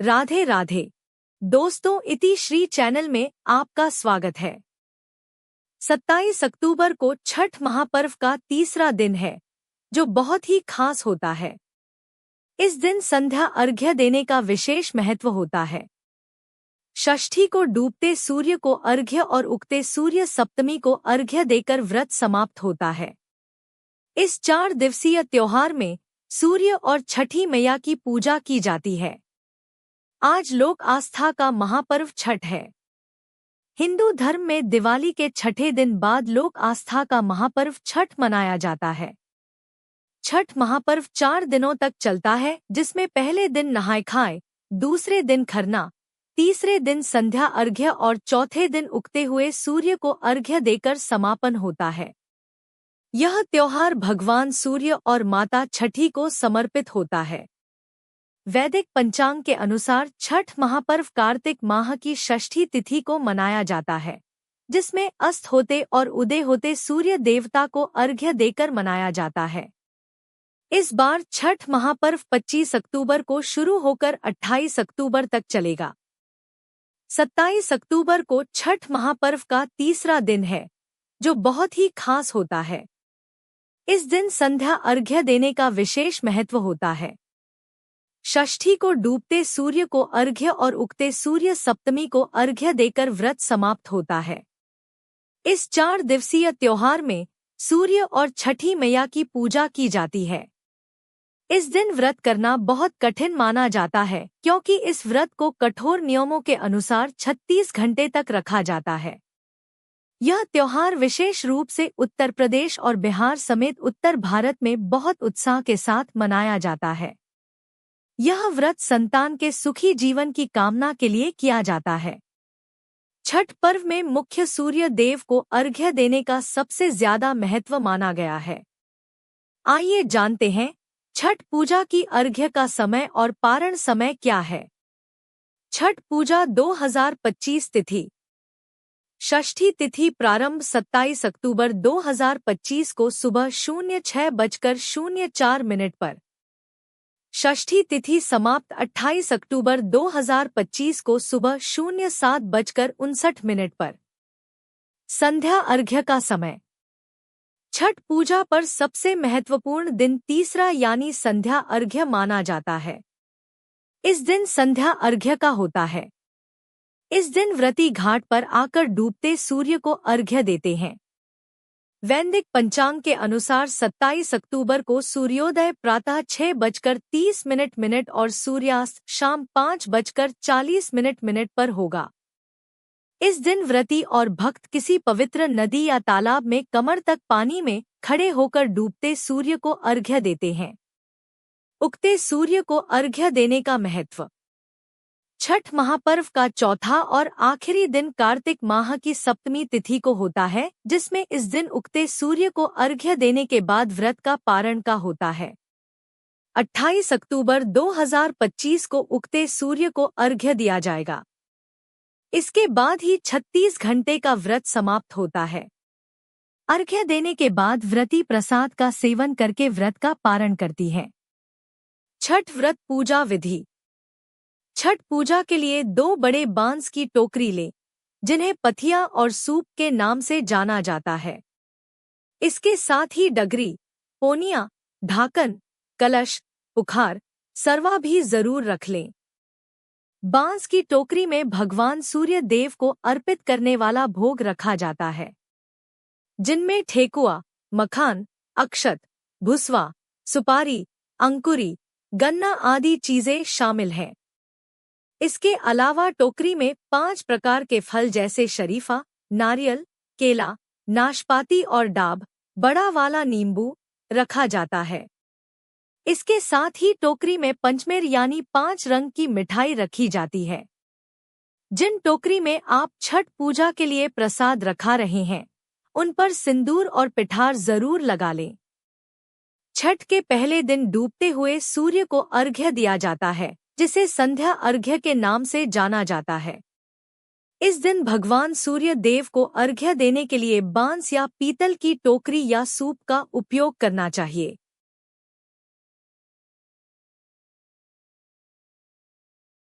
राधे राधे। दोस्तों, इति श्री चैनल में आपका स्वागत है। 27 अक्टूबर को छठ महापर्व का तीसरा दिन है, जो बहुत ही खास होता है। इस दिन संध्या अर्घ्य देने का विशेष महत्व होता है। षष्ठी को डूबते सूर्य को अर्घ्य और उगते सूर्य सप्तमी को अर्घ्य देकर व्रत समाप्त होता है। इस 4 दिवसीय त्योहार में सूर्य और छठी मैया की पूजा की जाती है। आज लोक आस्था का महापर्व छठ है। हिंदू धर्म में दिवाली के छठे दिन बाद लोक आस्था का महापर्व छठ मनाया जाता है। छठ महापर्व 4 दिनों तक चलता है, जिसमें पहले दिन नहाय खाए, दूसरे दिन खरना, तीसरे दिन संध्या अर्घ्य और चौथे दिन उगते हुए सूर्य को अर्घ्य देकर समापन होता है। यह त्योहार भगवान सूर्य और माता छठी को समर्पित होता है। वैदिक पंचांग के अनुसार छठ महापर्व कार्तिक माह की षष्ठी तिथि को मनाया जाता है, जिसमें अस्त होते और उदय होते सूर्य देवता को अर्घ्य देकर मनाया जाता है। इस बार छठ महापर्व 25 अक्टूबर को शुरू होकर 28 अक्टूबर तक चलेगा। 27 अक्टूबर को छठ महापर्व का तीसरा दिन है, जो बहुत ही खास होता है। इस दिन संध्या अर्घ्य देने का विशेष महत्व होता है। षष्ठी को डूबते सूर्य को अर्घ्य और उगते सूर्य सप्तमी को अर्घ्य देकर व्रत समाप्त होता है। इस 4 दिवसीय त्योहार में सूर्य और छठी मैया की पूजा की जाती है। इस दिन व्रत करना बहुत कठिन माना जाता है, क्योंकि इस व्रत को कठोर नियमों के अनुसार 36 घंटे तक रखा जाता है। यह त्योहार विशेष रूप से उत्तर प्रदेश और बिहार समेत उत्तर भारत में बहुत उत्साह के साथ मनाया जाता है। यह व्रत संतान के सुखी जीवन की कामना के लिए किया जाता है। छठ पर्व में मुख्य सूर्य देव को अर्घ्य देने का सबसे ज्यादा महत्व माना गया है। आइए जानते हैं छठ पूजा की अर्घ्य का समय और पारण समय क्या है। छठ पूजा 2025 तिथि। षष्ठी तिथि प्रारंभ 27 अक्टूबर 2025 को सुबह 06:04 पर। षष्ठी तिथि समाप्त 28 अक्टूबर 2025 को सुबह 07:59 पर। संध्या अर्घ्य का समय। छठ पूजा पर सबसे महत्वपूर्ण दिन तीसरा यानी संध्या अर्घ्य माना जाता है। इस दिन संध्या अर्घ्य का होता है। इस दिन व्रती घाट पर आकर डूबते सूर्य को अर्घ्य देते हैं। वैदिक पंचांग के अनुसार 27 अक्टूबर को सूर्योदय प्रातः 6:30 और सूर्यास्त शाम 5:40 पर होगा। इस दिन व्रती और भक्त किसी पवित्र नदी या तालाब में कमर तक पानी में खड़े होकर डूबते सूर्य को अर्घ्य देते हैं। उगते सूर्य को अर्घ्य देने का महत्व। छठ महापर्व का चौथा और आखिरी दिन कार्तिक माह की सप्तमी तिथि को होता है, जिसमें इस दिन उगते सूर्य को अर्घ्य देने के बाद व्रत का पारण का होता है। 28 अक्टूबर 2025 को उगते सूर्य को अर्घ्य दिया जाएगा। इसके बाद ही 36 घंटे का व्रत समाप्त होता है। अर्घ्य देने के बाद व्रती प्रसाद का सेवन करके व्रत का पारण करती है। छठ व्रत पूजा विधि। छठ पूजा के लिए 2 बड़े बांस की टोकरी लें, जिन्हें पथिया और सूप के नाम से जाना जाता है। इसके साथ ही डगरी, पोनिया, ढाकन, कलश, पुखार, सरवा भी जरूर रख लें। बांस की टोकरी में भगवान सूर्य देव को अर्पित करने वाला भोग रखा जाता है, जिनमें ठेकुआ, मखान, अक्षत, भुसवा, सुपारी, अंकुरी, गन्ना आदि चीजें शामिल हैं। इसके अलावा टोकरी में 5 प्रकार के फल जैसे शरीफा, नारियल, केला, नाशपाती और डाब, बड़ा वाला नींबू रखा जाता है। इसके साथ ही टोकरी में पंचमेर यानी 5 रंग की मिठाई रखी जाती है। जिन टोकरी में आप छठ पूजा के लिए प्रसाद रखा रहे हैं, उन पर सिंदूर और पिठार जरूर लगा लें। छठ के पहले दिन डूबते हुए सूर्य को अर्घ्य दिया जाता है, जिसे संध्या अर्घ्य के नाम से जाना जाता है। इस दिन भगवान सूर्य देव को अर्घ्य देने के लिए बांस या पीतल की टोकरी या सूप का उपयोग करना चाहिए।